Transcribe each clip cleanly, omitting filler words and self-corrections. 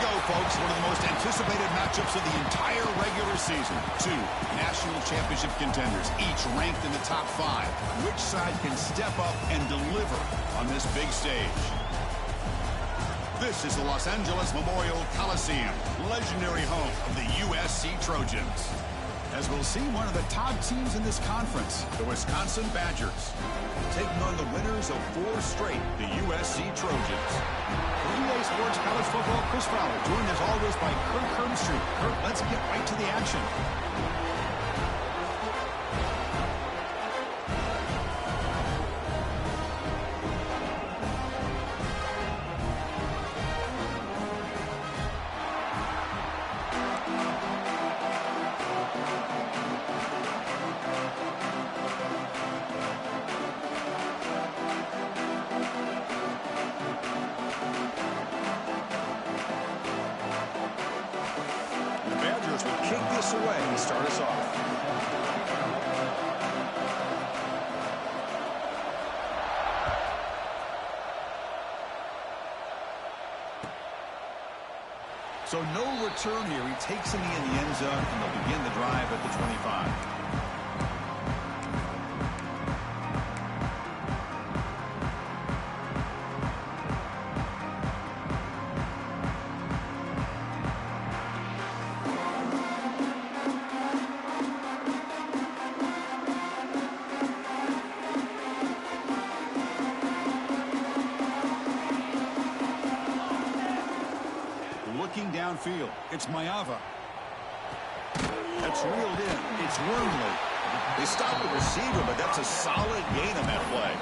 go, folks. One of the most anticipated matchups of the entire regular season. Two national championship contenders, each ranked in the top 5. Which side can step up and deliver on this big stage? This is the Los Angeles Memorial Coliseum, legendary home of the USC Trojans. As we'll see one of the top teams in this conference, the Wisconsin Badgers, taking on the winners of 4 straight, the USC Trojans. For EA Sports College Football, Chris Fowler, joined as always by Kirk Herbstreit. Kirk, let's get right to the action. Away and start us off. So no return here. He takes in the end zone, and they'll begin the drive at the 25. Downfield, it's Maeva. That's reeled in. It's Wormley. They stopped the receiver, but that's a solid gain on that play.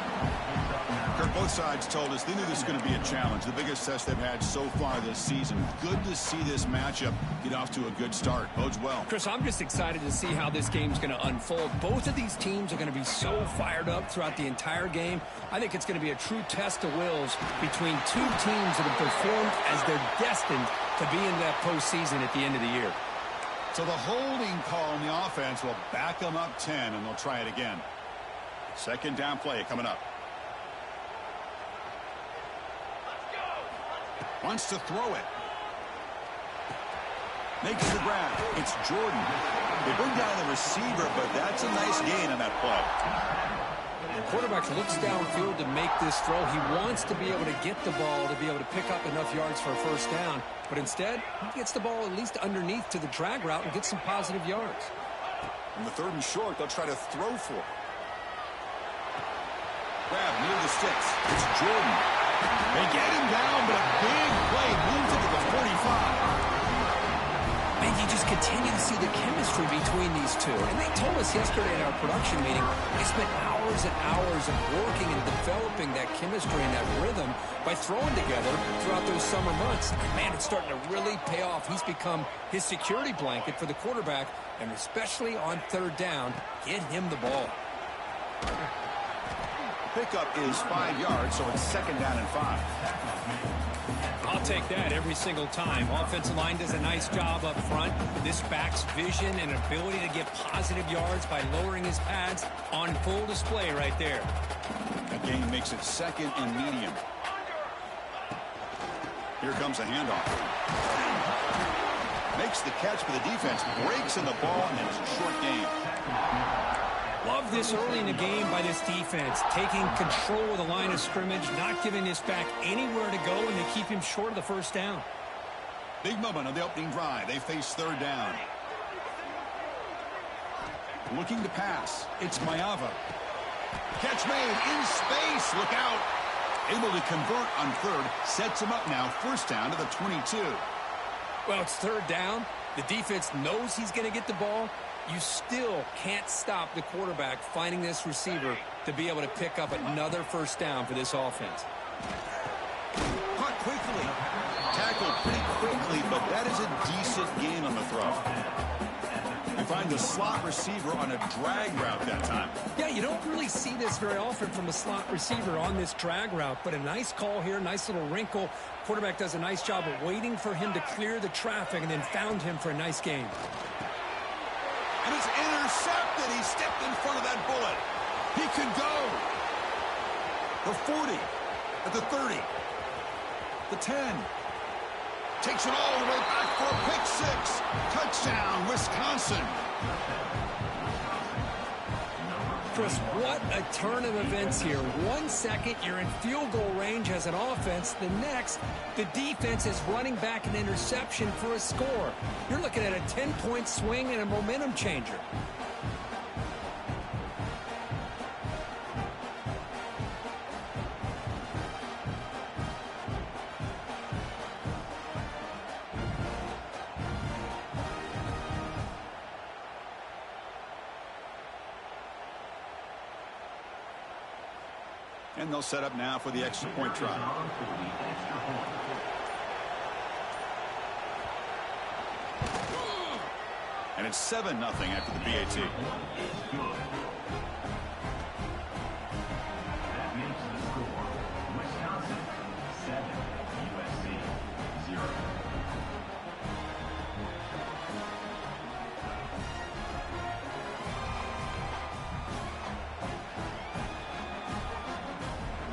Kirk, both sides told us they knew this was going to be a challenge, the biggest test they've had so far this season. Good to see this matchup get off to a good start. Bodes well. Chris, I'm just excited to see how this game's going to unfold. Both of these teams are going to be so fired up throughout the entire game. I think it's going to be a true test of wills between two teams that have performed as they're destined to be in that postseason at the end of the year. So the holding call on the offense will back them up 10, and they'll try it again. Second down play coming up. Wants to throw it. Makes the grab. It's Jordan. They bring down the receiver, but that's a nice gain on that play. The quarterback looks downfield to make this throw. He wants to be able to get the ball to be able to pick up enough yards for a first down. But instead, he gets the ball at least underneath to the drag route and gets some positive yards. On the 3rd and short, they'll try to throw for it. Grab near the sticks. It's Jordan. They get him down, but a big play moves into the 45. And you just continue to see the chemistry between these two. And they told us yesterday in our production meeting, they spent hours and hours of working and developing that chemistry and that rhythm by throwing together throughout those summer months. And man, it's starting to really pay off. He's become his security blanket for the quarterback, and especially on 3rd down, get him the ball. Pickup is 5 yards, so it's 2nd down and 5. I'll take that every single time. Offensive line does a nice job up front. This back's vision and ability to get positive yards by lowering his pads on full display right there. That gain makes it 2nd and medium. Here comes a handoff. Makes the catch for the defense, breaks in the ball, and it's a short gain. Love this early in the game by this defense, taking control of the line of scrimmage, not giving this back anywhere to go, and they keep him short of the first down. Big moment on the opening drive. They face 3rd down. Looking to pass. It's Maeva. Catch made in space. Look out. Able to convert on 3rd. Sets him up now. 1st down to the 22. Well, it's 3rd down. The defense knows he's going to get the ball. You still can't stop the quarterback finding this receiver to be able to pick up another first down for this offense. Caught quickly. Tackled pretty quickly, but that is a decent gain on the throw. You find the slot receiver on a drag route that time. Yeah, you don't really see this very often from a slot receiver on this drag route, but a nice call here, nice little wrinkle. Quarterback does a nice job of waiting for him to clear the traffic and then found him for a nice gain. And it's intercepted. He stepped in front of that bullet. He could go. The 40, at the 30, the 10. Takes it all the way back for a pick six. Touchdown, Wisconsin. Chris, what a turn of events here. 1 second, you're in field goal range as an offense. The next, the defense is running back an interception for a score. You're looking at a 10-point swing and a momentum changer. And they'll set up now for the extra point try. And it's 7-0 after the BAT. That makes the score Wisconsin 7, USC 0.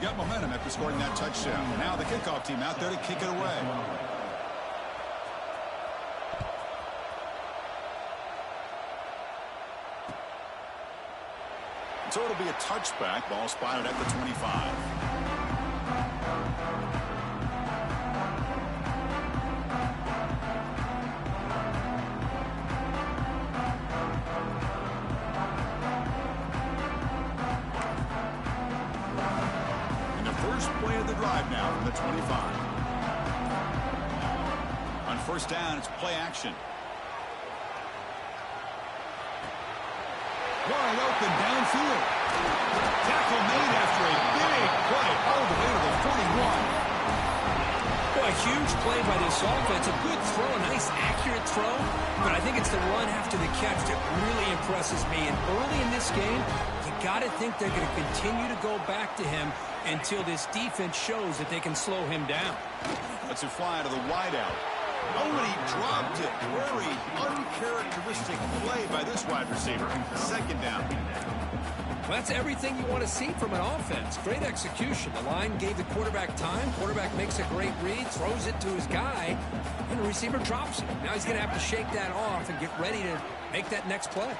Got momentum after scoring that touchdown. Now the kickoff team out there to kick it away. So it'll be a touchback. Ball spotted at the 25. First play of the drive now from the 25. On first down, it's play action. Wide open downfield. Tackle made after a big play all the way to the 41. Well, a huge play by this offense. A good throw, a nice accurate throw. But I think it's the run after the catch that really impresses me. And early in this game, you got to think they're going to continue to go back to him until this defense shows that they can slow him down. Let's it fly to the wideout. Oh, and he dropped it. Very uncharacteristic play by this wide receiver. Second down. Well, that's everything you want to see from an offense. Great execution. The line gave the quarterback time. Quarterback makes a great read, throws it to his guy, and the receiver drops it. Now he's going to have to shake that off and get ready to make that next play.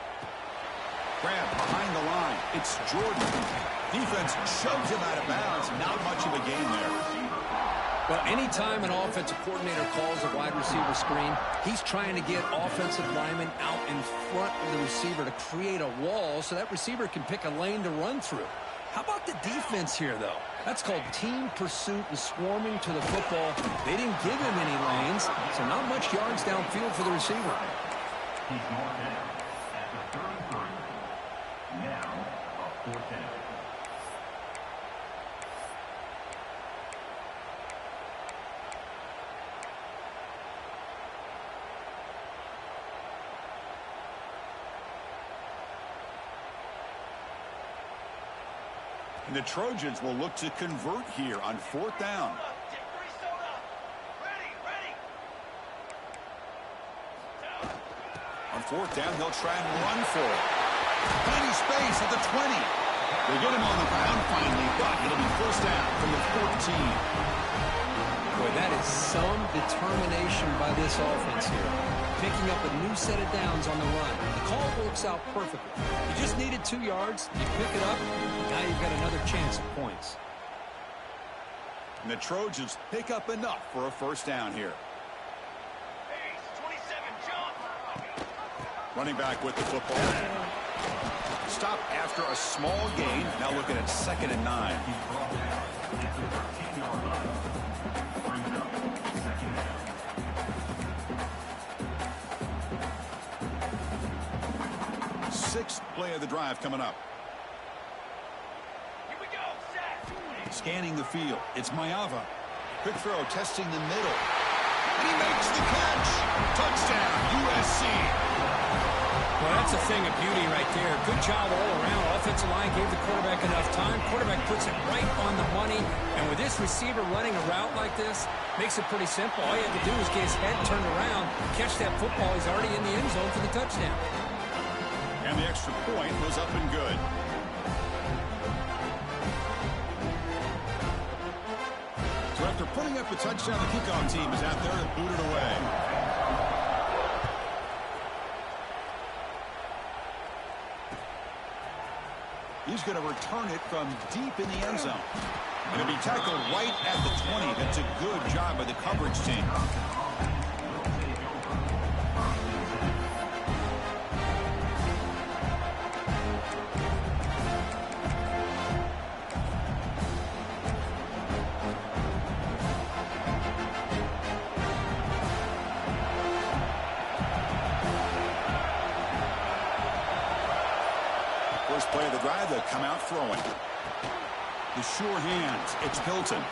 Grab behind the line. It's Jordan. Defense shoves him out of bounds. Not much of a gain there. Well, anytime an offensive coordinator calls a wide receiver screen, he's trying to get offensive linemen out in front of the receiver to create a wall so that receiver can pick a lane to run through. How about the defense here, though? That's called team pursuit and swarming to the football. They didn't give him any lanes, so not much yards downfield for the receiver. He's marked down at the 33. Now, a 4th down. And the Trojans will look to convert here on 4th down. On 4th down, they'll try and run for it. Tiny space at the 20. They get him on the ground finally, but it'll be 1st down from the 14. Boy, that is some determination by this offense here. Picking up a new set of downs on the run. The call works out perfectly. You just needed 2 yards. You pick it up. Now you've got another chance at points. And the Trojans pick up enough for a 1st down here. Running back with the football. Stop after a small gain. Now looking at 2nd and 9. Sixth play of the drive coming up. Here we go, set. Scanning the field. It's Mayava. Quick throw, testing the middle. And he makes the catch. Touchdown, USC. Well, that's a thing of beauty right there. Good job all around. Offensive line gave the quarterback enough time. Quarterback puts it right on the money. And with this receiver running a route like this, makes it pretty simple. All you have to do is get his head turned around, catch that football. He's already in the end zone for the touchdown. And the extra point was up and good. So After putting up a touchdown, the kickoff team is out there to boot it away. He's going to return it from deep in the end zone. Going to be tackled right at the 20. That's a good job by the coverage team. First play of the drive, they'll come out throwing. The sure hands, it's Hilton.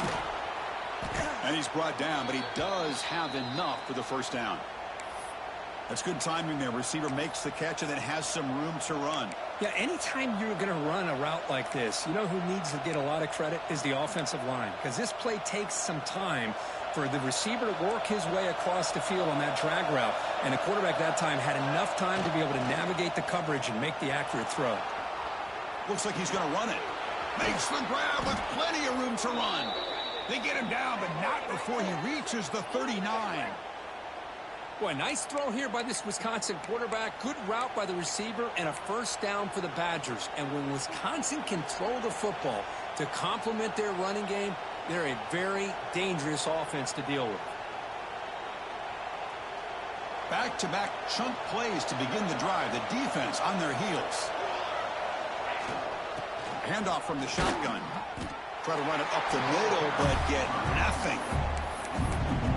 And he's brought down, but he does have enough for the first down. That's good timing there. Receiver makes the catch and then has some room to run. Yeah, anytime you're going to run a route like this, you know who needs to get a lot of credit is the offensive line. Because this play takes some time for the receiver to work his way across the field on that drag route. And the quarterback that time had enough time to be able to navigate the coverage and make the accurate throw. Looks like he's going to run it. Makes the grab with plenty of room to run. They get him down, but not before he reaches the 39. Boy, nice throw here by this Wisconsin quarterback. Good route by the receiver and a first down for the Badgers. And when Wisconsin can throw the football to complement their running game, they're a very dangerous offense to deal with. Back-to-back chunk plays to begin the drive. The defense on their heels. Handoff from the shotgun. Try to run it up the middle, but get nothing.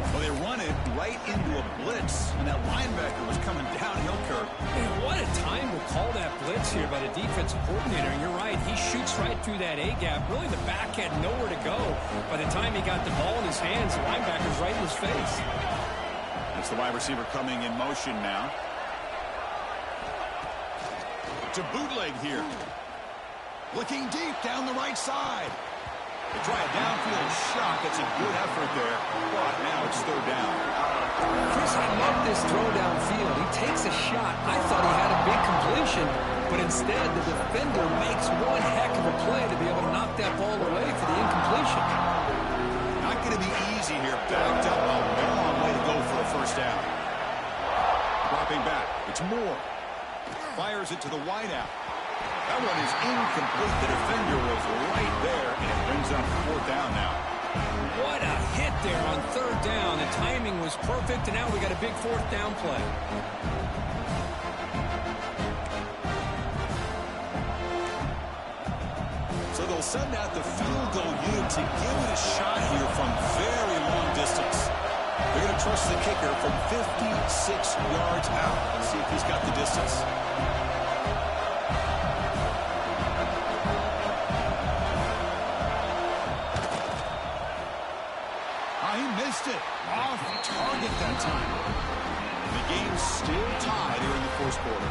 Well, they run it right into a blitz, and that linebacker was coming downhill, Kirk. Man, what a time to call that blitz here by the defensive coordinator. And you're right, he shoots right through that A-gap. Really, the back had nowhere to go. By the time he got the ball in his hands, the linebacker's right in his face. That's the wide receiver coming in motion now. To bootleg here. Looking deep down the right side. They try a downfield shot. That's a good effort there. But now it's third down. Chris, I love this throw downfield. He takes a shot. I thought he had a big completion, but instead the defender makes one heck of a play to be able to knock that ball away for the incompletion. Not going to be easy here. Backed up a long way to go for a first down. Dropping back. It's Moore. Fires it to the wideout. That one is incomplete. The defender was right there, and it brings up fourth down now. What a hit there on third down. The timing was perfect, and now we got a big fourth down play. So they'll send out the field goal unit to give it a shot here from very long distance. They're going to trust the kicker from 56 yards out. Let's see if he's got the distance. It off target that time. The game's still tied here in the first quarter.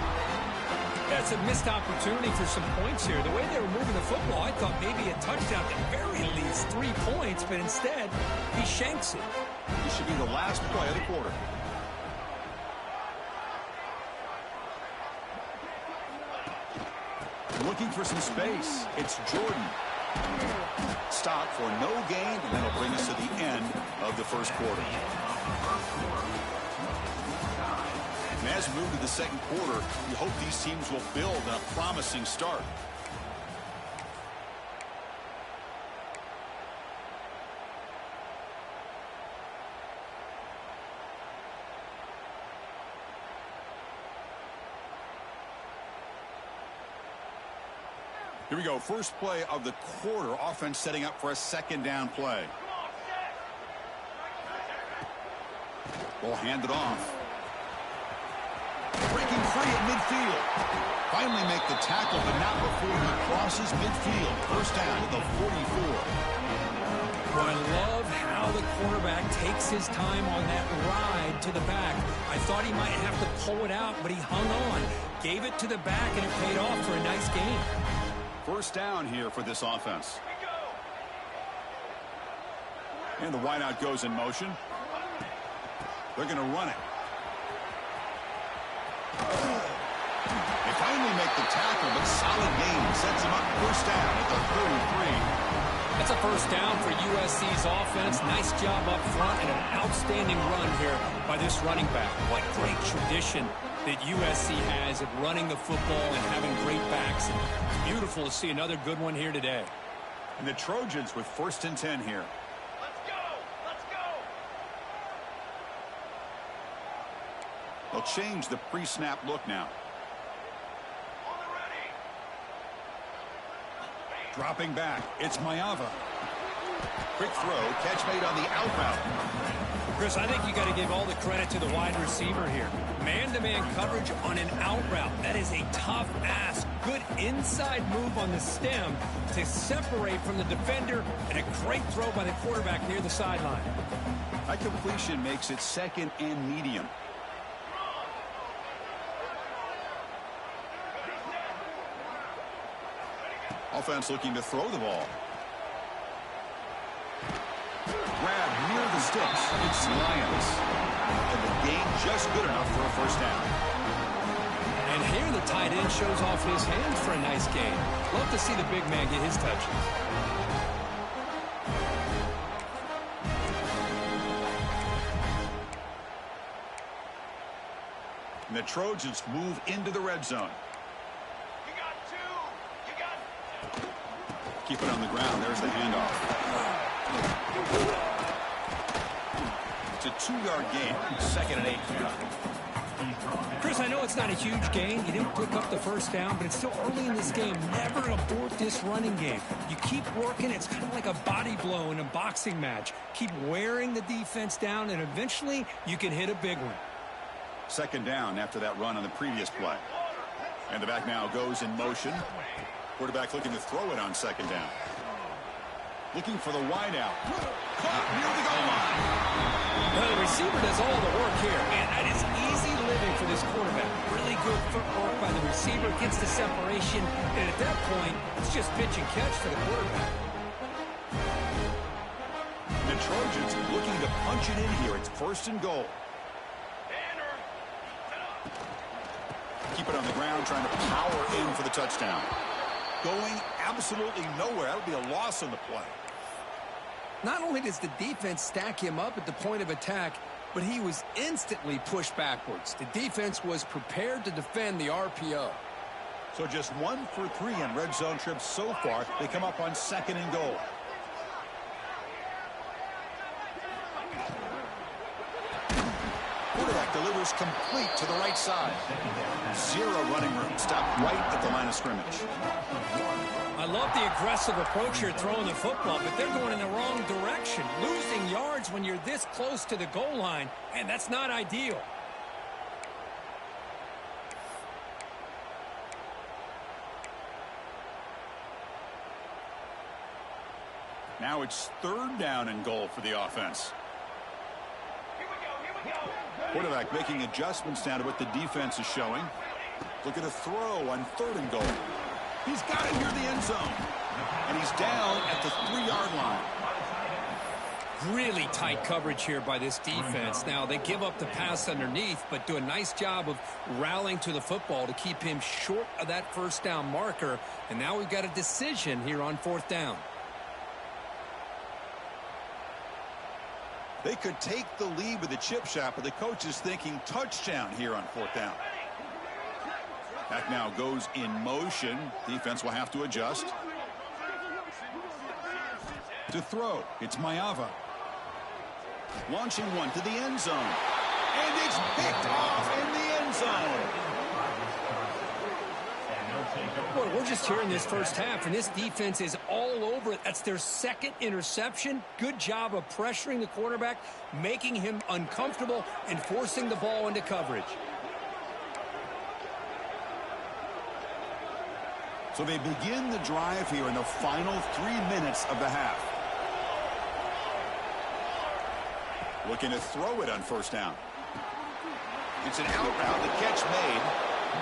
That's a missed opportunity for some points here. The way they were moving the football, I thought maybe a touchdown, at the very least 3 points, but instead he shanks it. This should be the last play of the quarter. Looking for some space. It's Jordan. Stop for no gain, and that'll bring us to the end of the first quarter. And as we move to the second quarter, we hope these teams will build on a promising start. Here we go. First play of the quarter. Offense setting up for a second down play. Ball handed off. Breaking free at midfield. Finally make the tackle, but not before he crosses midfield. First down at the 44. Well, I love how the quarterback takes his time on that ride to the back. I thought he might have to pull it out, but he hung on. Gave it to the back, and it paid off for a nice gain. First down here for this offense. And the wideout goes in motion. They're going to run it. They finally make the tackle, but solid gain sets him up first down at the 33. That's a first down for USC's offense. Nice job up front and an outstanding run here by this running back. What great tradition that USC has of running the football and having great backs. And it's beautiful to see another good one here today. And the Trojans with 1st and 10 here. Let's go! Let's go! They'll change the pre-snap look now. On the ready! Dropping back, it's Maeva. Quick throw, catch made on the out route. Chris, I think you got to give all the credit to the wide receiver here. Man-to-man coverage on an out route. That is a tough ask. Good inside move on the stem to separate from the defender, and a great throw by the quarterback near the sideline. That completion makes it 2nd and medium. Offense looking to throw the ball. Grab near the sticks. It's Lions. And the gain just good enough for a first down. And here the tight end shows off his hands for a nice gain. Love to see the big man get his touches. And the Trojans move into the red zone. You got 2! You got... Keep it on the ground. There's the handoff. It's a 2-yard gain. 2nd and 8. Chris, I know it's not a huge gain. You didn't pick up the first down, but it's still early in this game. Never abort this running game. You keep working. It's kind of like a body blow in a boxing match. Keep wearing the defense down, and eventually you can hit a big one. 2nd down after that run on the previous play. And the back now goes in motion. Quarterback looking to throw it on 2nd down. Looking for the wide out. Caught near the goal line. Well, the receiver does all the work here. Man, that is easy living for this quarterback. Really good footwork by the receiver. Gets the separation. And at that point, it's just pitch and catch for the quarterback. The Trojans looking to punch it in here. It's 1st and goal. Keep it on the ground, trying to power in for the touchdown. Going absolutely nowhere. That would be a loss on the play. Not only does the defense stack him up at the point of attack, but he was instantly pushed backwards. The defense was prepared to defend the RPO. So just 1 for 3 on red zone trips so far. They come up on 2nd and goal. Quarterback delivers complete to the right side. 0 running room. Stopped right at the line of scrimmage. I love the aggressive approach here throwing the football, but they're going in the wrong direction. Losing yards when you're this close to the goal line, and that's not ideal. Now it's 3rd down and goal for the offense. Quarterback making adjustments down to what the defense is showing. Look at a throw on 3rd and goal. He's got it near the end zone. And he's down at the 3-yard line. Really tight coverage here by this defense. Now, they give up the pass underneath, but do a nice job of rallying to the football to keep him short of that first down marker. And now we've got a decision here on 4th down. They could take the lead with the chip shot, but the coach is thinking touchdown here on 4th down. Back now goes in motion. Defense will have to adjust. To throw, it's Maeva. Launching one to the end zone. And it's picked off in the end zone. Boy, we're just here in this first half, and this defense is all over it. That's their 2nd interception. Good job of pressuring the quarterback, making him uncomfortable, and forcing the ball into coverage. So they begin the drive here in the final 3 minutes of the half. Looking to throw it on 1st down. It's an out route, the catch made.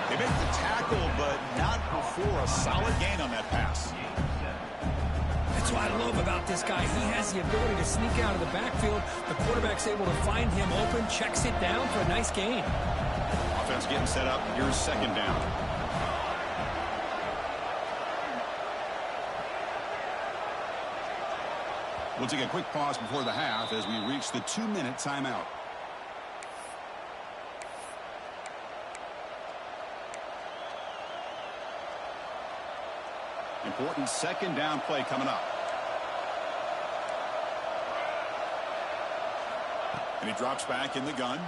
They make the tackle, but not before a solid gain on that pass. That's what I love about this guy. He has the ability to sneak out of the backfield. The quarterback's able to find him open, checks it down for a nice gain. Offense getting set up. Here's 2nd down. We'll take a quick pause before the half as we reach the 2-minute timeout. Important second down play coming up. And he drops back in the gun.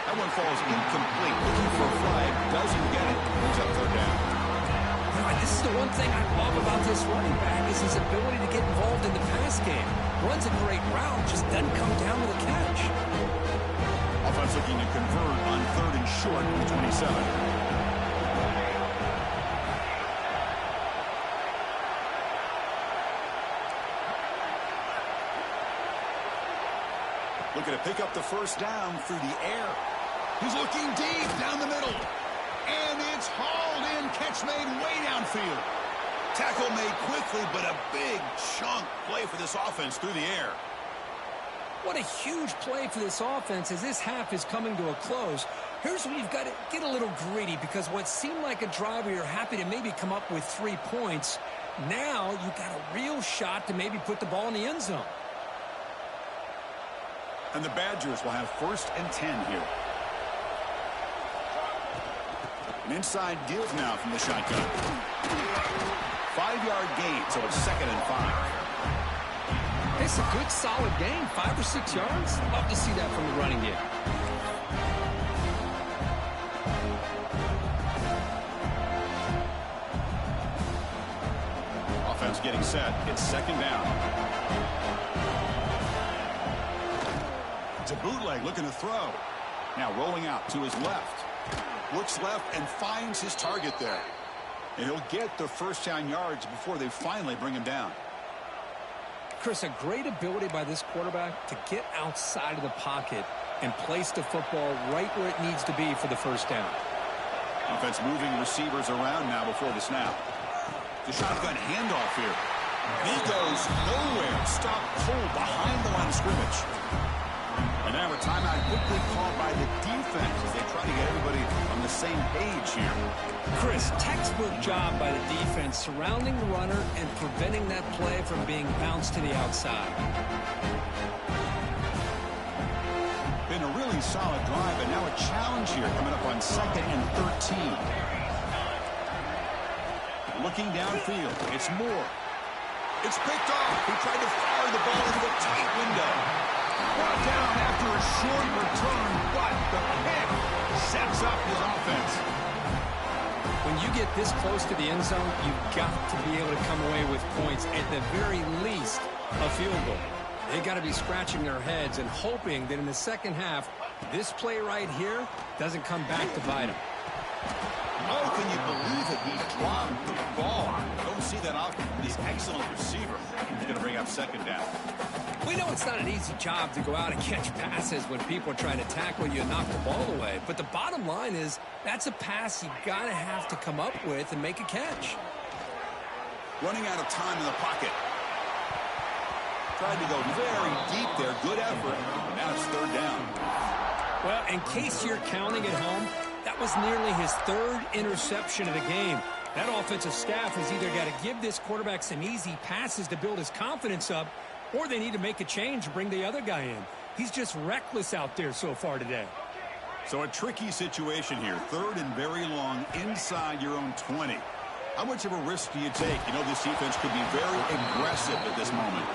That one falls incomplete. Looking for a flag. Doesn't get it. Brings up third down. This is the one thing I love about this running back is his ability to get involved in the pass game. Runs a great route, just doesn't come down with a catch. Offense looking to convert on 3rd and short from 27. Looking to pick up the first down through the air. He's looking deep down the middle. And it's hauled in. Catch made way downfield. Tackle made quickly, but a big chunk play for this offense through the air. What a huge play for this offense as this half is coming to a close. Here's where you've got to get a little greedy because what seemed like a drive where you're happy to maybe come up with 3 points, now you've got a real shot to maybe put the ball in the end zone. And the Badgers will have 1st and 10 here. An inside give now from the shotgun. 5-yard gain, so it's 2nd and 5. It's a good, solid gain, 5 or 6 yards. Love to see that from the running game. Offense getting set. It's 2nd down. It's a bootleg looking to throw. Now rolling out to his left. Looks left and finds his target there. And he'll get the first down yards before they finally bring him down. Chris, a great ability by this quarterback to get outside of the pocket and place the football right where it needs to be for the first down. Offense moving receivers around now before the snap. The shotgun handoff here. He goes nowhere. Stopped cold behind the line of scrimmage. And now a timeout quickly called by the defense as they try to get everybody on the same page here. Chris, textbook job by the defense surrounding the runner and preventing that play from being bounced to the outside. Been a really solid drive, but now a challenge here coming up on 2nd and 13. Looking downfield, it's Moore. It's picked off. He tried to fire the ball into a tight window. Brought down after a short return, but the pick sets up his offense. When you get this close to the end zone, you've got to be able to come away with points, at the very least, a field goal. They got to be scratching their heads and hoping that in the second half, this play right here doesn't come back to bite them. Oh, can you believe it? He dropped the ball. I don't see that often from this excellent receiver. He's going to bring up 2nd down. We know it's not an easy job to go out and catch passes when people are trying to tackle you and knock the ball away. But the bottom line is that's a pass you got to have to come up with and make a catch. Running out of time in the pocket. Tried to go very deep there. Good effort. And now it's 3rd down. Well, in case you're counting at home, that was nearly his 3rd interception of the game. That offensive staff has either got to give this quarterback some easy passes to build his confidence up, or they need to make a change and bring the other guy in. He's just reckless out there so far today. So a tricky situation here. 3rd and very long inside your own 20. How much of a risk do you take? You know, this defense could be very aggressive at this moment.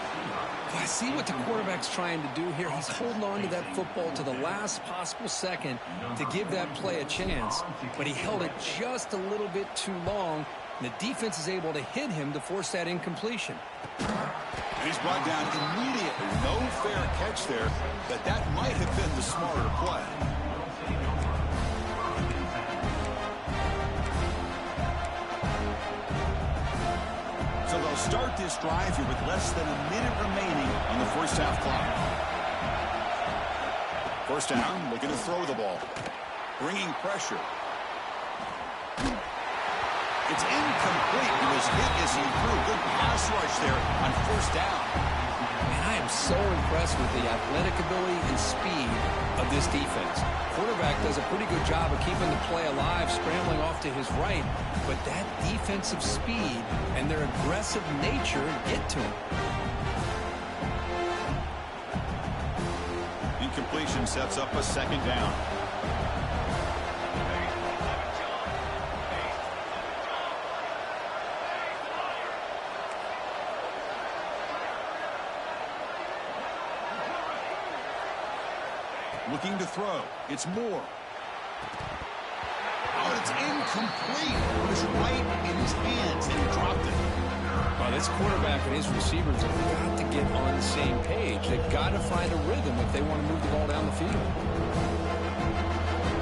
I see what the quarterback's trying to do here. He's holding on to that football to the last possible second to give that play a chance. But he held it just a little bit too long. And the defense is able to hit him to force that incompletion. And he's brought down immediately. No fair catch there, but that might have been the smarter play. So they'll start this drive here with less than a minute remaining on the first half clock. First down, looking to throw the ball. Bringing pressure. It's incomplete. He was hit as he threw. Good pass rush there on 1st down. And I am I'm so impressed with the athletic ability and speed of this defense. Quarterback does a pretty good job of keeping the play alive, scrambling off to his right, but that defensive speed and their aggressive nature get to him. Incompletion sets up a second down. Looking to throw. It's Moore. Oh, it's incomplete. It was right in his hands, and he dropped it. Well, this quarterback and his receivers have got to get on the same page. They've got to find a rhythm if they want to move the ball down the field.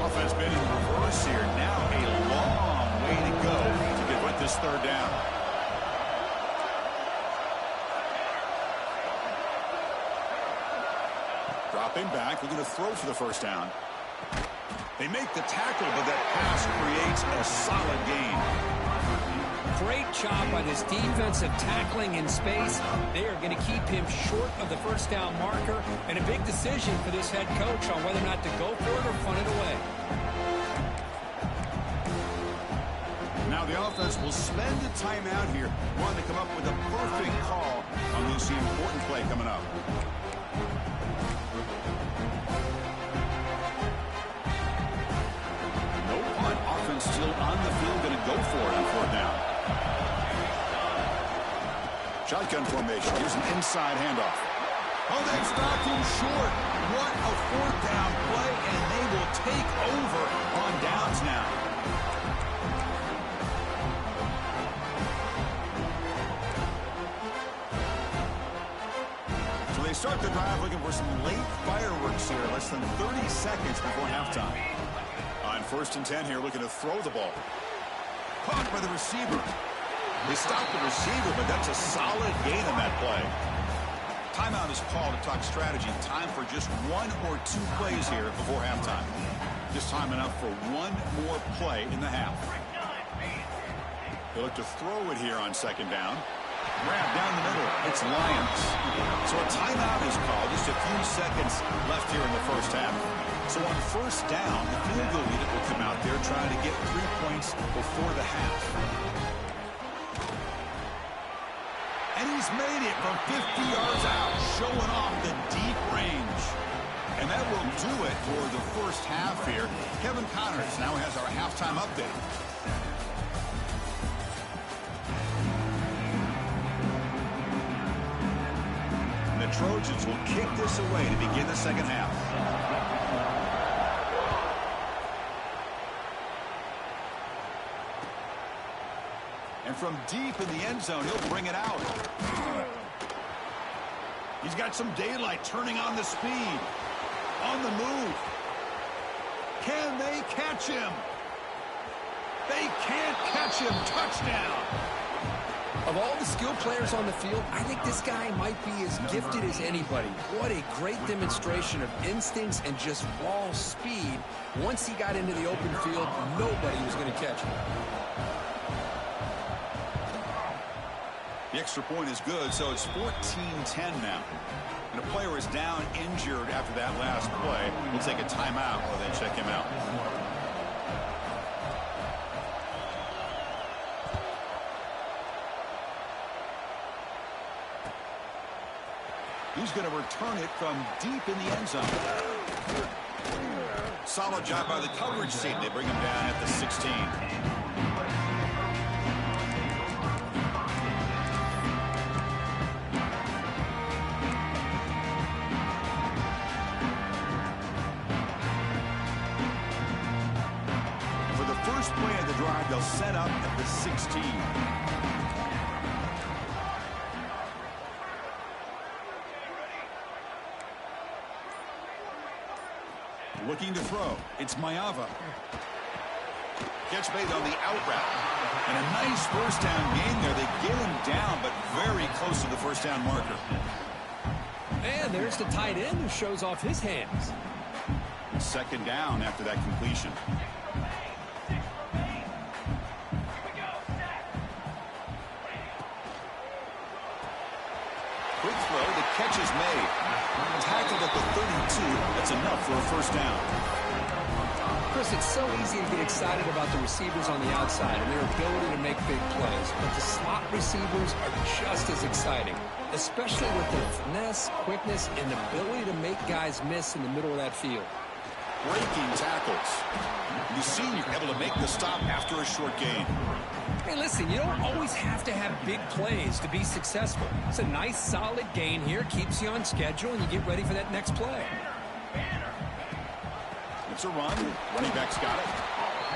Offense been in reverse here. Now a long way to go to get this third down. Dropping back, looking to throw for the first down. They make the tackle, but that pass creates a solid gain. Great job by this defensive tackling in space. They are going to keep him short of the first down marker, and a big decision for this head coach on whether or not to go for it or punt it away. Now the offense will spend a timeout here, wanting to come up with a perfect call on this important play coming up. No punt. Offense still on the field, going to go for it on fourth down. Shotgun formation. Here's an inside handoff. Oh, they've stopped him short. What a fourth down play, and they will take over on downs now. So they start the drive looking for some late fireworks here, less than 30 seconds before halftime. On 1st and 10 here, looking to throw the ball. Caught by the receiver. They stopped the receiver, but that's a solid gain on that play. Timeout is called to talk strategy. Time for just one or two plays here before halftime. Just time enough for one more play in the half. They look to throw it here on second down. Grab down the middle. It's Lions. So a timeout is called. Just a few seconds left here in the first half. So on first down, the field goal unit will come out there trying to get 3 points before the half. And he's made it from 50 yards out, showing off the deep range. And that will do it for the first half here. Kevin Connors now has our halftime update. And the Trojans will kick this away to begin the second half. And from deep in the end zone, he'll bring it out. He's got some daylight, turning on the speed. On the move. Can they catch him? They can't catch him. Touchdown. Of all the skilled players on the field, I think this guy might be as gifted as anybody. What a great demonstration of instincts and just raw speed. Once he got into the open field, nobody was going to catch him. The extra point is good, so it's 14-10 now. And a player is down injured after that last play. We'll take a timeout while they check him out. He's going to return it from deep in the end zone. Solid job by the coverage team. They bring him down at the 16. Play of the drive, they'll set up at the 16. Looking to throw. It's Mayava. Gets made on the out route. And a nice first down gain there. They get him down, but very close to the first down marker. And there's the tight end who shows off his hands. Second down after that completion. throw. The catch is made. Tackled at the 32. That's enough for a first down. Chris, it's so easy to get excited about the receivers on the outside and their ability to make big plays. But the slot receivers are just as exciting, especially with their finesse, quickness, and ability to make guys miss in the middle of that field. Breaking tackles. You see you're able to make the stop after a short gain. Hey, listen, you don't always have to have big plays to be successful. It's a nice, solid gain here, keeps you on schedule, and you get ready for that next play. It's a run. Running back's got it.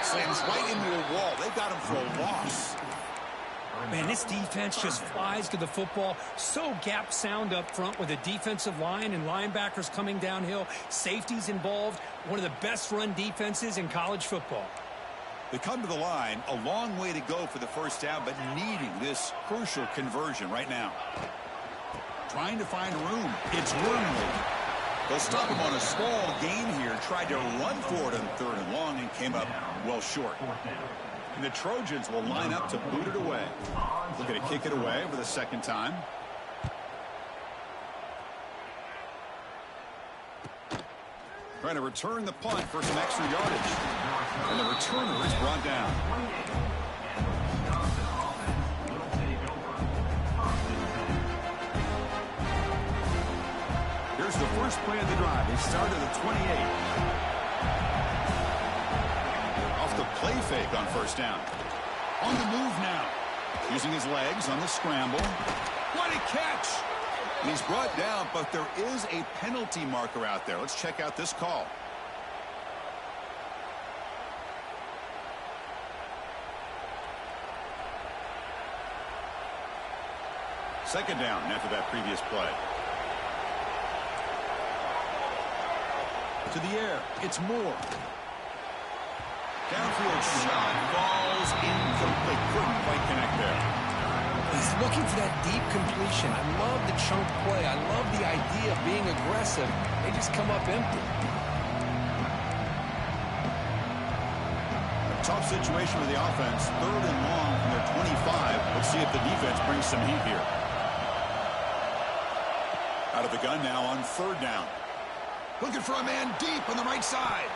Slams right into a wall. They got him for a loss. Man, this defense just flies to the football. So gap sound up front with a defensive line and linebackers coming downhill. Safeties involved. One of the best run defenses in college football. They come to the line. A long way to go for the first down, but needing this crucial conversion right now. Trying to find room. It's Wormley. They'll stop him on a small gain here. Tried to run for it on third and long and came up well short. And the Trojans will line up to boot it away. Looking to kick it away for the second time. Trying to return the punt for some extra yardage. And the returner is brought down. Here's the first play of the drive. They start at the 28. The play fake on first down. On the move now. Using his legs on the scramble. What a catch! And he's brought down, but there is a penalty marker out there. Let's check out this call. Second down after that previous play. To the air. It's Moore. Downfield shot falls incomplete. Couldn't quite connect there. He's looking for that deep completion. I love the chunk play. I love the idea of being aggressive. They just come up empty. A tough situation with the offense. Third and long from their 25. Let's see if the defense brings some heat here. Out of the gun now on third down. Looking for a man deep on the right side.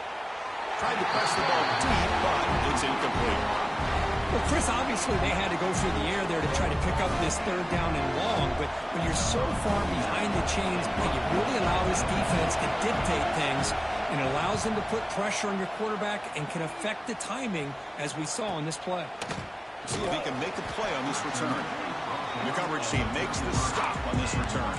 Tried to press the ball deep, but it's incomplete. Well, Chris, obviously they had to go through the air there to try to pick up this third down and long, but when you're so far behind the chains, you really allow this defense to dictate things, and it allows them to put pressure on your quarterback and can affect the timing, as we saw on this play. See if he can make a play on this return. The coverage team makes the stop on this return.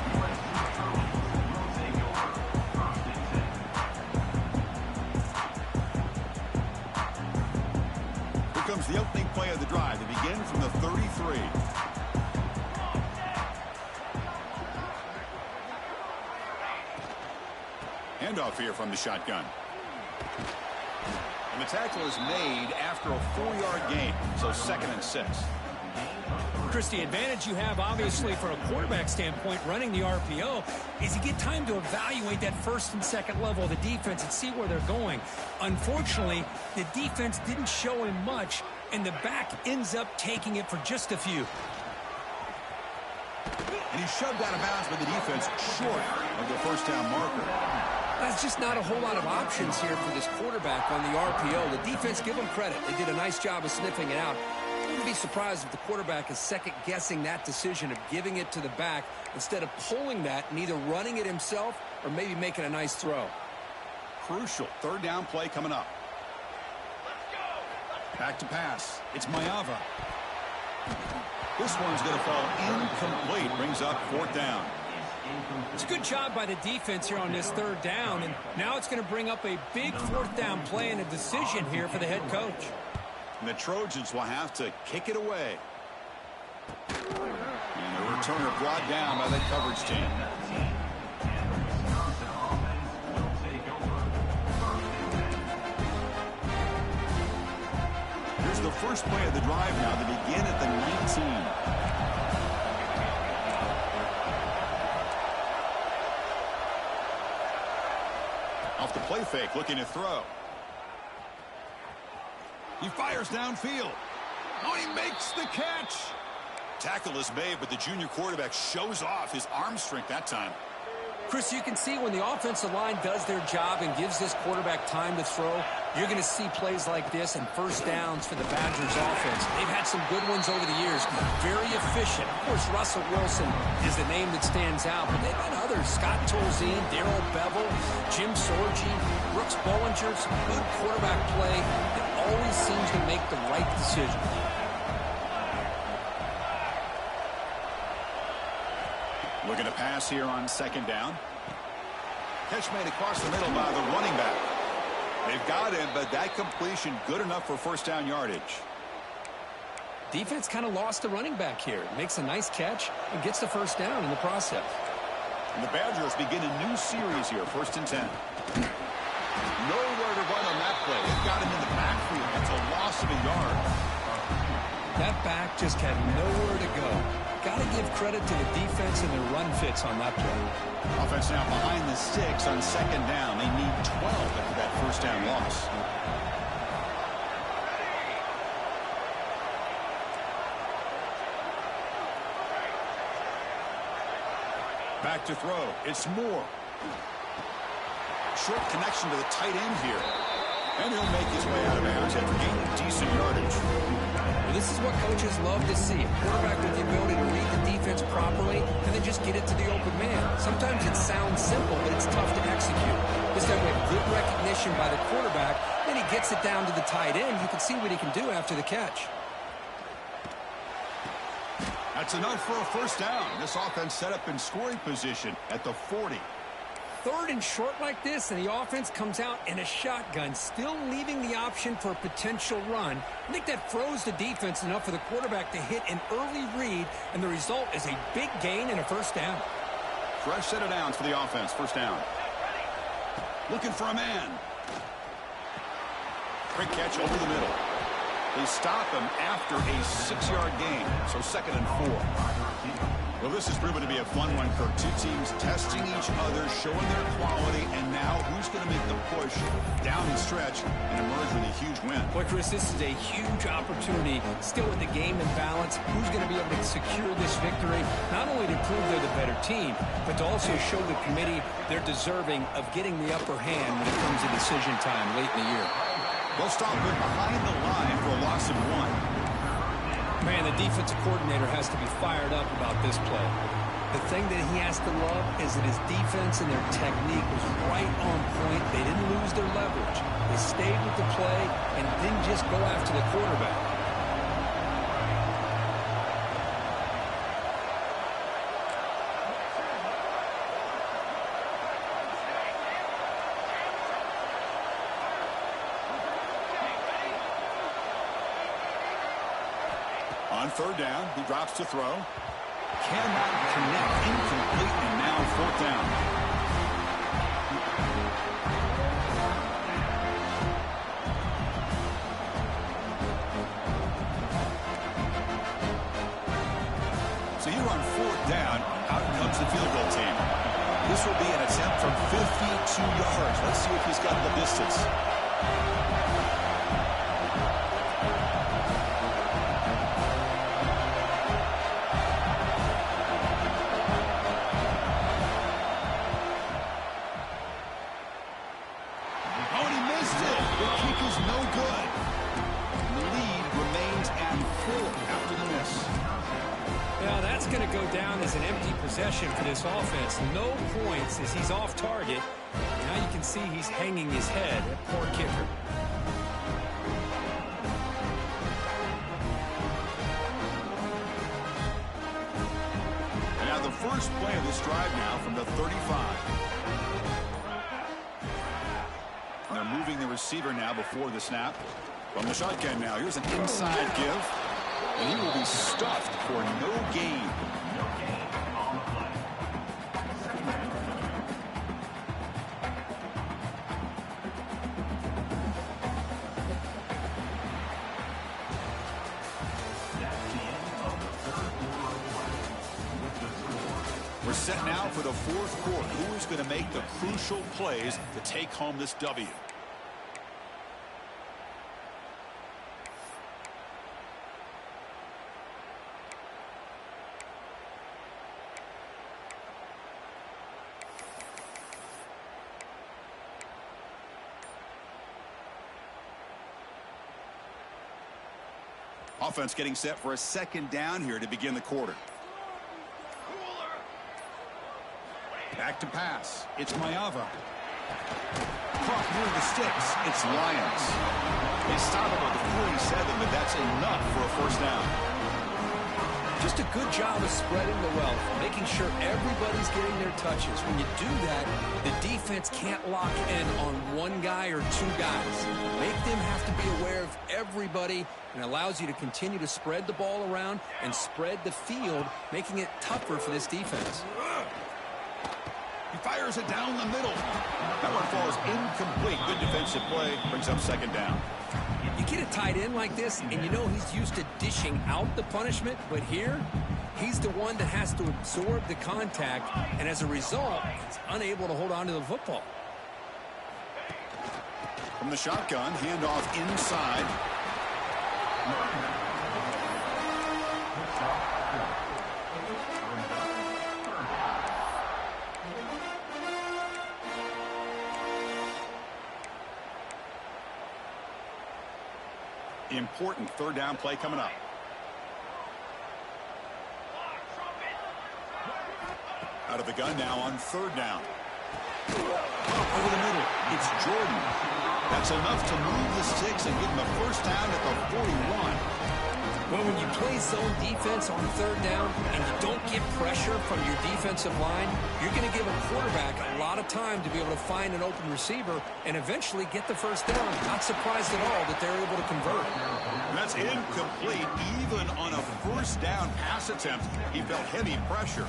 Comes the opening play of the drive. They begin from the 33. Handoff here from the shotgun. And the tackle is made after a 4-yard gain, so 2nd and 6. Chris, the advantage you have, obviously, from a quarterback standpoint, running the RPO, is you get time to evaluate that first and second level of the defense and see where they're going. Unfortunately, the defense didn't show him much, and the back ends up taking it for just a few. And he's shoved out of bounds by the defense short of the first down marker. That's just not a whole lot of options here for this quarterback on the RPO. The defense, give them credit. They did a nice job of sniffing it out. I wouldn't be surprised if the quarterback is second-guessing that decision of giving it to the back instead of pulling that and either running it himself or maybe making a nice throw. Crucial third down play coming up. Back to pass. It's Mayava. This one's going to fall incomplete. Brings up 4th down. It's a good job by the defense here on this third down, and now it's going to bring up a big 4th down play and a decision here for the head coach. And the Trojans will have to kick it away. And the returner brought down by the coverage team. Here's the first play of the drive now. They begin at the 19. Off the play fake, looking to throw. He fires downfield. Oh, he makes the catch. Tackle is made, but the junior quarterback shows off his arm strength that time. Chris, you can see when the offensive line does their job and gives this quarterback time to throw, you're going to see plays like this and first downs for the Badgers offense. They've had some good ones over the years. Very efficient. Of course, Russell Wilson is the name that stands out, but they've had others. Scott Tolzien, Darrell Bevel, Jim Sorgi, Brooks Bollinger. Some good quarterback play that always seems to make the right decision. Looking to pass here on second down. Catch made across the middle by the running back. They've got him, but that completion good enough for first down yardage. Defense kind of lost the running back here. Makes a nice catch and gets the first down in the process. And the Badgers begin a new series here, 1st and 10. Nowhere to run on that play. They've got him in the backfield. That's a loss of a yard. That back just had nowhere to go. Got to give credit to the defense and their run fits on that play. Offense now behind the sticks on second down. They need 12 after that first down loss. Back to throw. It's Moore. Short connection to the tight end here. And he'll make his way out of bounds after gaining decent yardage. Well, this is what coaches love to see. A quarterback with the ability to read the defense properly and then just get it to the open man. Sometimes it sounds simple, but it's tough to execute. This time we have good recognition by the quarterback. Then he gets it down to the tight end. You can see what he can do after the catch. That's enough for a first down. This offense set up in scoring position at the 40. 3rd and short like this, and the offense comes out in a shotgun, still leaving the option for a potential run. I think that froze the defense enough for the quarterback to hit an early read, and the result is a big gain and a first down. Fresh set of downs for the offense. First down. Looking for a man. Quick catch over the middle. They stop him after a 6-yard gain, so 2nd and 4. Well, this has proven to be a fun one, Kirk. Two teams testing each other, showing their quality, and now who's going to make the push down the stretch and emerge with a huge win? Boy, Chris, this is a huge opportunity. Still with the game in balance, who's going to be able to secure this victory, not only to prove they're the better team, but to also show the committee they're deserving of getting the upper hand when it comes to decision time late in the year. They'll stop him behind the line for a loss of 1. Man, the defensive coordinator has to be fired up about this play. The thing that he has to love is that his defense and their technique was right on point. They didn't lose their leverage. They stayed with the play and didn't just go after the quarterback. On 3rd down, he drops to throw. Cannot connect, incomplete, and now 4th down. So here on 4th down, out comes the field goal team. This will be an attempt from 52 yards. Let's see if he's got the distance. Going to go down as an empty possession for this offense. No points as he's off target. Now you can see he's hanging his head. That poor kicker. And now the first play of this drive now from the 35. And they're moving the receiver now before the snap. From the shotgun now, here's an inside give. And he will be stuffed for no gain. We're set now for the 4th quarter. Who is going to make the crucial plays to take home this W? Offense getting set for a second down here to begin the quarter. Back to pass. It's Mayava. Caught near the sticks. It's Lions. They stop him at the 47, but that's enough for a first down. Just a good job of spreading the wealth, making sure everybody's getting their touches. When you do that, the defense can't lock in on one guy or two guys. Make them have to be aware of everybody, and allows you to continue to spread the ball around and spread the field, making it tougher for this defense. He fires it down the middle. That one falls incomplete. Good defensive play. Brings up second down. You get a tight end like this, and you know he's used to dishing out the punishment, but here, he's the one that has to absorb the contact, and as a result, he's unable to hold on to the football. From the shotgun, handoff inside. Important third down play coming up. Out of the gun now on third down. Over the middle, it's Jordan. That's enough to move the sticks and give him a first down at the 41. Well, when you play zone defense on third down and you don't get pressure from your defensive line, you're going to give a quarterback a lot of time to be able to find an open receiver and eventually get the first down. Not surprised at all that they're able to convert. And that's incomplete. Even on a first down pass attempt, he felt heavy pressure.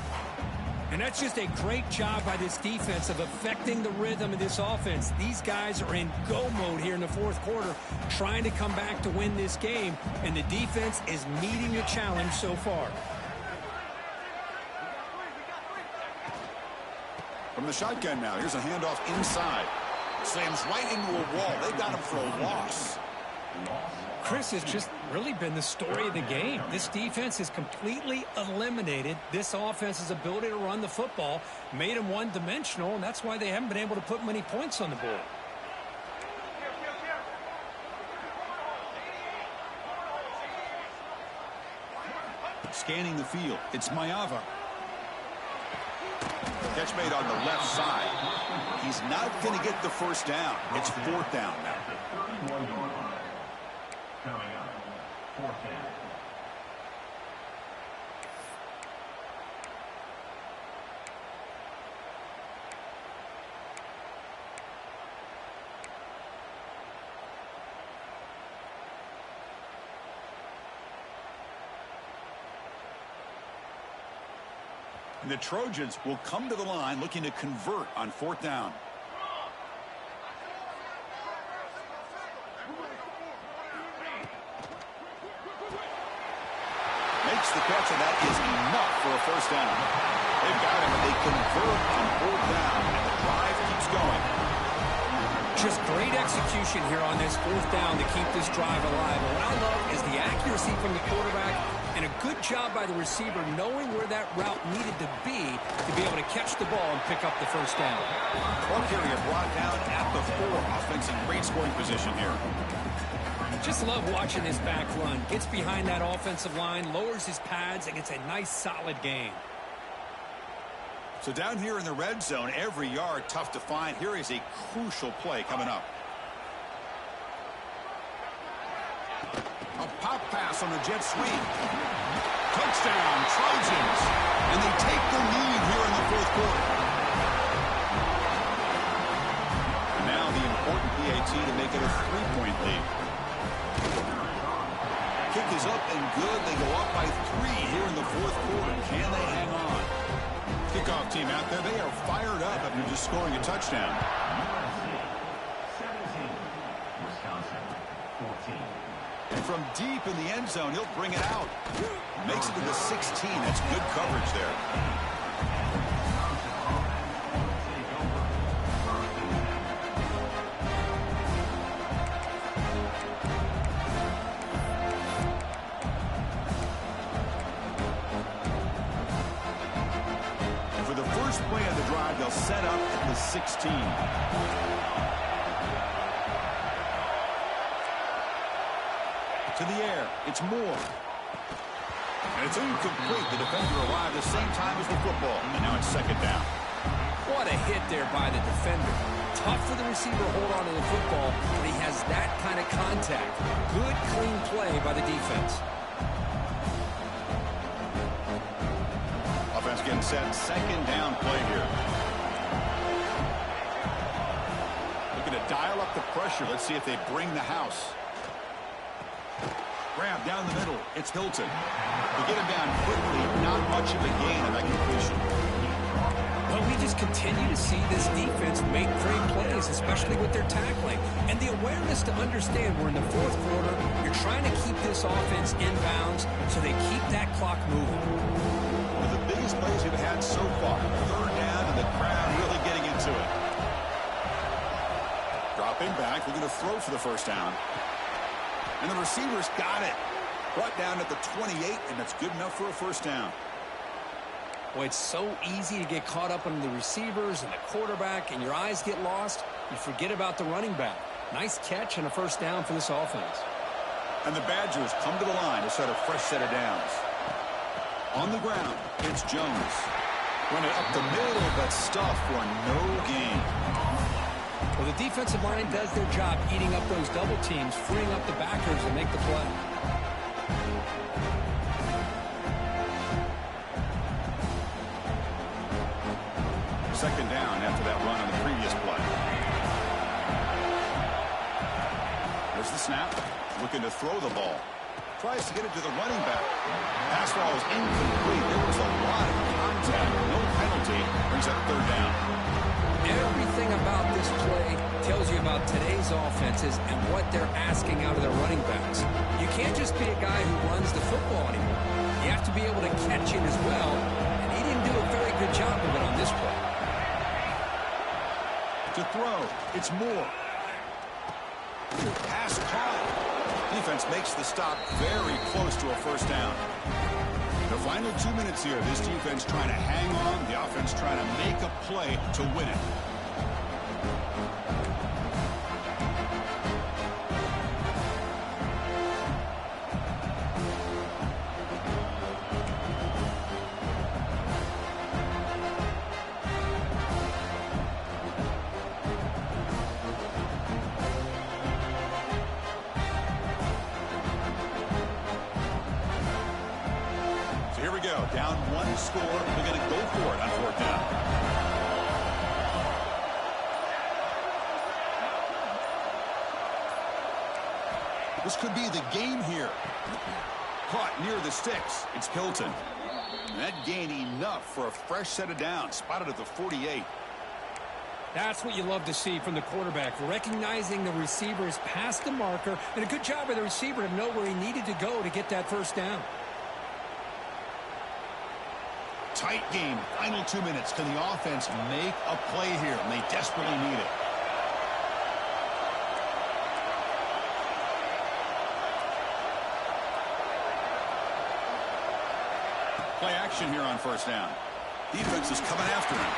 And that's just a great job by this defense of affecting the rhythm of this offense. These guys are in go mode here in the fourth quarter, trying to come back to win this game, and the defense is meeting the challenge so far. From the shotgun now, here's a handoff inside. Slams right into a wall. They got him for a loss. Chris, has just really been the story of the game. This defense has completely eliminated this offense's ability to run the football, made them one-dimensional, and that's why they haven't been able to put many points on the board. Scanning the field, it's Mayava. Catch made on the left side. He's not going to get the first down. It's fourth down now. Coming up, fourth down. And the Trojans will come to the line looking to convert on fourth down. Makes the catch, and that is enough for a first down. They've got him, and they convert on fourth down, and the drive keeps going. Just great execution here on this fourth down to keep this drive alive. And what I love is the accuracy from the quarterback and a good job by the receiver knowing where that route needed to be able to catch the ball and pick up the first down. Ball carrier brought down at the 4. Offense in great scoring position here. Just love watching this back run. Gets behind that offensive line, lowers his pads, and gets a nice solid gain. So down here in the red zone, every yard tough to find. Here is a crucial play coming up. A pop pass on the jet sweep. Touchdown, Trojans. And they take the lead here in the fourth quarter. And now the important PAT to make it a 3-point lead. Kick is up and good. They go up by 3 here in the fourth quarter. Can they hang on? Kickoff team out there. They are fired up after just scoring a touchdown. 17, Wisconsin, 14. And from deep in the end zone, he'll bring it out. Makes it to the 16. That's good coverage there. Play of the drive, they'll set up at the 16. To the air. It's Moore. And it's incomplete. The defender arrived the same time as the football. And now it's second down. What a hit there by the defender. Tough for the receiver to hold on to the football, but he has that kind of contact. Good, clean play by the defense. Offense getting set. Second down play here. Looking to dial up the pressure. Let's see if they bring the house. Grab down the middle. It's Hilton. To get him down quickly, not much of a gain on that completion. Well, we just continue to see this defense make great plays, especially with their tackling. And the awareness to understand we're in the fourth quarter, you're trying to keep this offense in bounds so they keep that clock moving. One of the biggest plays we've had so far. Third down and the crowd really getting into it. Dropping back, looking to throw for the first down. And the receivers got it. Brought down at the 28, and that's good enough for a first down. Well, it's so easy to get caught up on the receivers and the quarterback, and your eyes get lost. You forget about the running back. Nice catch and a first down for this offense. And the Badgers come to the line to set a fresh set of downs. On the ground, it's Jones. Run it up the middle, but stuff for no gain. Well, the defensive line does their job eating up those double teams, freeing up the backers to make the play. Second down after that run on the previous play. There's the snap. Looking to throw the ball. Tries to get it to the running back. Pass ball is incomplete. There was a lot of contact. No penalty. Brings up third down. Everything about this play tells you about today's offenses and what they're asking out of their running backs. You can't just be a guy who runs the football anymore. You have to be able to catch it as well, and he didn't do a very good job of it on this play. To throw, it's Moore. Pass caught. Defense makes the stop very close to a first down. The final 2 minutes here, this defense trying to hang on, the offense trying to make a play to win it. Down one score. They're going to go for it on fourth down. This could be the game here. Caught near the sticks. It's Hilton. That gained enough for a fresh set of downs. Spotted at the 48. That's what you love to see from the quarterback, recognizing the receivers past the marker, and a good job by the receiver to know where he needed to go to get that first down. Tight game. Final 2 minutes. Can the offense make a play here? And they desperately need it. Play action here on first down. Defense is coming after him.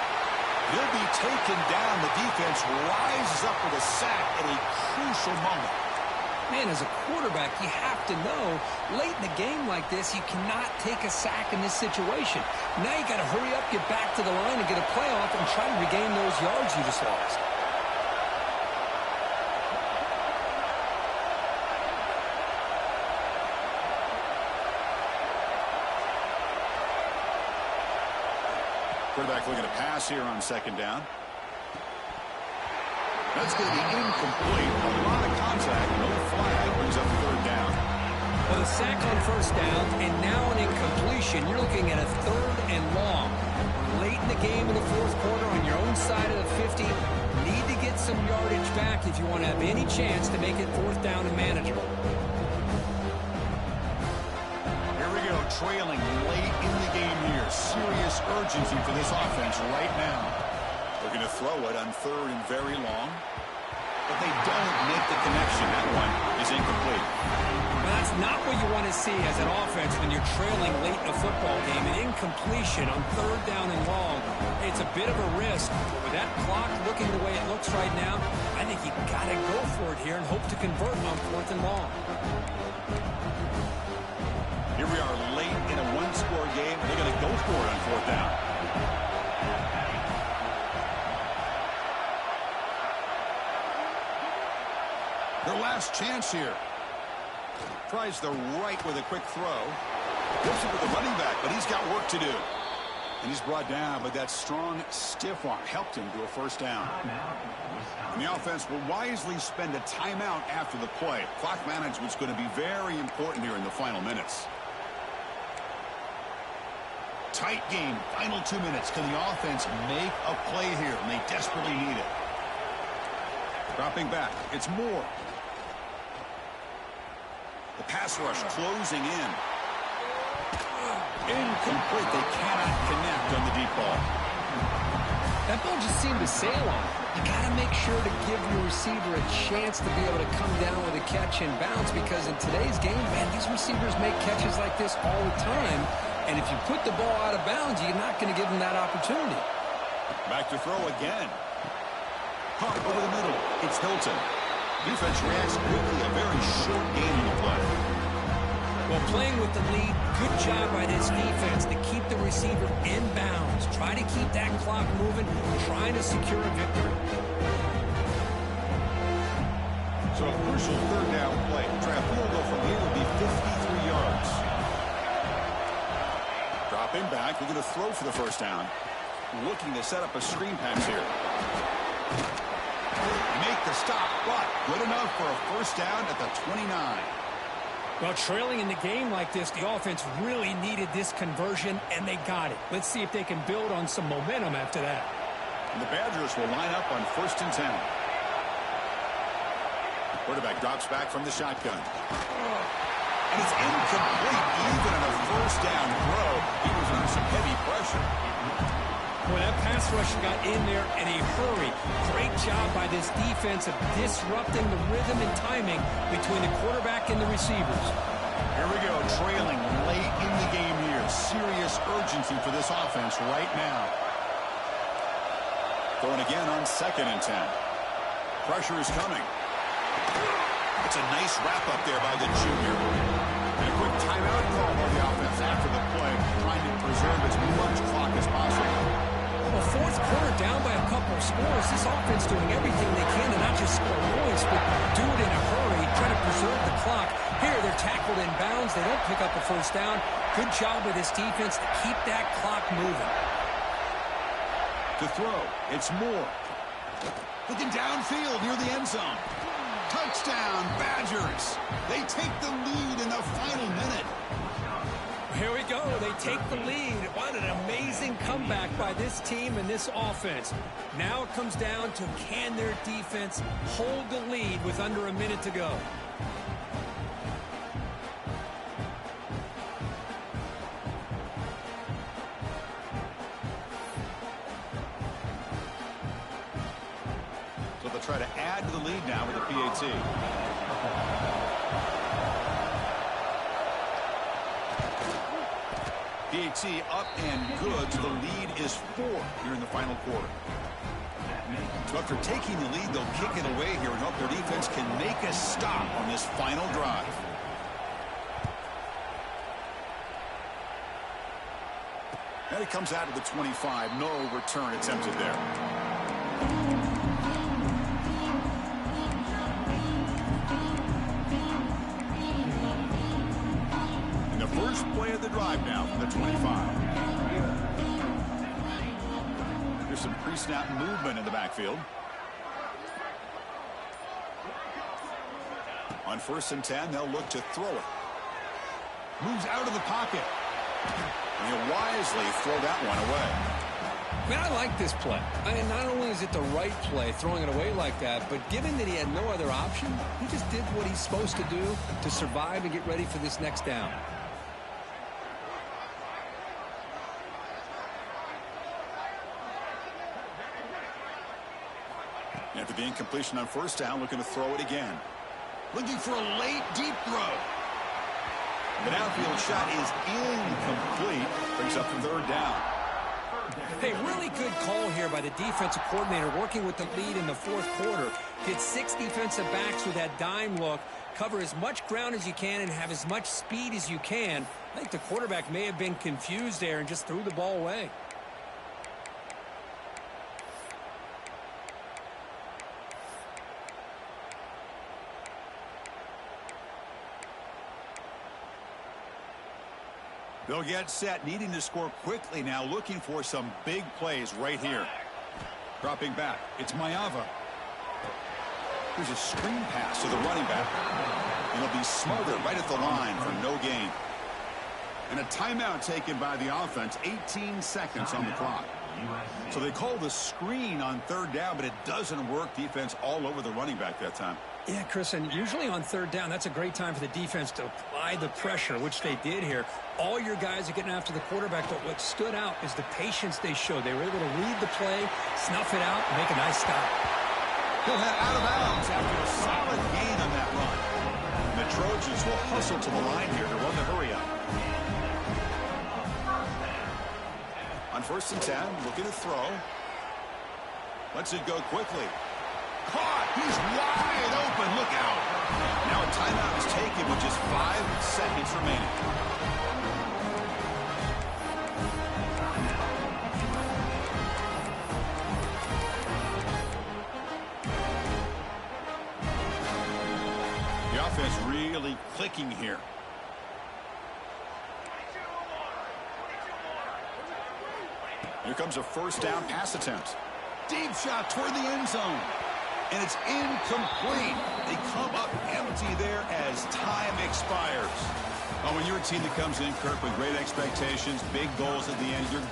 He'll be taken down. The defense rises up with a sack at a crucial moment. Man, as a quarterback, you have to know, late in a game like this, you cannot take a sack in this situation. Now you got to hurry up, get back to the line, and get a playoff and try to regain those yards you just lost. Quarterback looking to pass here on second down. That's going to be incomplete. A lot of contact. No flag. Brings up third down. Well, a sack on first down, and now an incompletion. You're looking at a third and long. Late in the game in the fourth quarter on your own side of the 50. Need to get some yardage back if you want to have any chance to make it fourth down and manageable. Here we go. Trailing late in the game here. Serious urgency for this offense right now. Looking to throw it on third and very long. But they don't make the connection. That one is incomplete. Well, that's not what you want to see as an offense when you're trailing late in a football game. An incompletion on third down and long. It's a bit of a risk. But with that clock looking the way it looks right now, I think you got to go for it here and hope to convert on fourth and long. Here we are late in a one-score game, and they're going to go for it on fourth down. Their last chance here. Tries the right with a quick throw. Gives it to the running back, but he's got work to do. And he's brought down, but that strong, stiff arm helped him to a first down. And the offense will wisely spend a timeout after the play. Clock management's going to be very important here in the final minutes. Tight game, final 2 minutes. Can the offense make a play here? And they desperately need it. Dropping back, it's Moore. The pass rush closing in. Incomplete. They cannot connect on the deep ball. That ball just seemed to sail on. You got to make sure to give your receiver a chance to be able to come down with a catch and bounce, because in today's game, man, these receivers make catches like this all the time. And if you put the ball out of bounds, you're not going to give them that opportunity. Back to throw again. Pump over the middle. It's Hilton. Defense reacts quickly. A very short game in the play. Well, playing with the lead, good job by this defense to keep the receiver in bounds. Try to keep that clock moving, trying to secure a victory. So a crucial third down play. Try a field goal from here would be 53 yards. Dropping back, we're going to throw for the first down. Looking to set up a screen pass here. Make the stop, but good enough for a first down at the 29. Well, trailing in the game like this, the offense really needed this conversion, and they got it. Let's see if they can build on some momentum after that. And the Badgers will line up on 1st and 10. Quarterback drops back from the shotgun. And it's incomplete, even on a first down throw. He was under some heavy pressure. Well, that pass rusher got in there in a hurry. Great job by this defense of disrupting the rhythm and timing between the quarterback and the receivers. Here we go, trailing late in the game here. Serious urgency for this offense right now. Going again on 2nd and 10. Pressure is coming. It's a nice wrap-up there by the junior. And a quick timeout call by the offense after the play, trying to preserve as much clock as possible. Well, fourth quarter down by a couple of scores. This offense doing everything they can to not just score points, but do it in a hurry, try to preserve the clock. Here, they're tackled in bounds. They don't pick up a first down. Good job with this defense to keep that clock moving. To throw, it's Moore. Looking downfield near the end zone. Touchdown, Badgers. They take the lead in the final minute. Here we go. They take the lead. What an amazing comeback by this team and this offense. Now it comes down to, can their defense hold the lead with under a minute to go? So they'll try to add to the lead now with the PAT. PAT up and good. So the lead is 4 here in the final quarter. So after taking the lead, they'll kick it away here and hope their defense can make a stop on this final drive. And it comes out of the 25. No return attempted there. First play of the drive now from the 25. There's some pre-snap movement in the backfield. On 1st and 10, they'll look to throw it. Moves out of the pocket. And he'll wisely throw that one away. Man, I like this play. And not only is it the right play, throwing it away like that, but given that he had no other option, he just did what he's supposed to do to survive and get ready for this next down. After the incompletion on 1st down, looking to throw it again. Looking for a late, deep throw. The downfield shot is incomplete. Brings up 3rd down. Hey, really good call here by the defensive coordinator working with the lead in the 4th quarter. Did 6 defensive backs with that dime look. cover as much ground as you can and have as much speed as you can. I think the quarterback may have been confused there and just threw the ball away. They'll get set, needing to score quickly now, looking for some big plays right here. Dropping back, it's Maeva. Here's a screen pass to the running back. And he'll be smothered right at the line for no gain. And a timeout taken by the offense, 18 seconds on the clock. So they call the screen on third down, but it doesn't work. Defense all over the running back that time. Yeah, Chris, and usually on third down, that's a great time for the defense to apply the pressure, which they did here. All your guys are getting after the quarterback, but what stood out is the patience they showed. They were able to read the play, snuff it out, and make a nice stop. He'll head out of bounds after a solid gain on that run. And the Trojans will hustle to the line here to run the hurry up. On 1st and 10, looking to throw. Lets it go quickly. Caught! He's wide open. Look out. Now a timeout is taken with just 5 seconds remaining. The offense really clicking here. Here comes a first down pass attempt. Deep shot toward the end zone. And it's incomplete. They come up empty there as time expires. Well, when you're a team that comes in, Kirk, with great expectations, big goals at the end, you're good.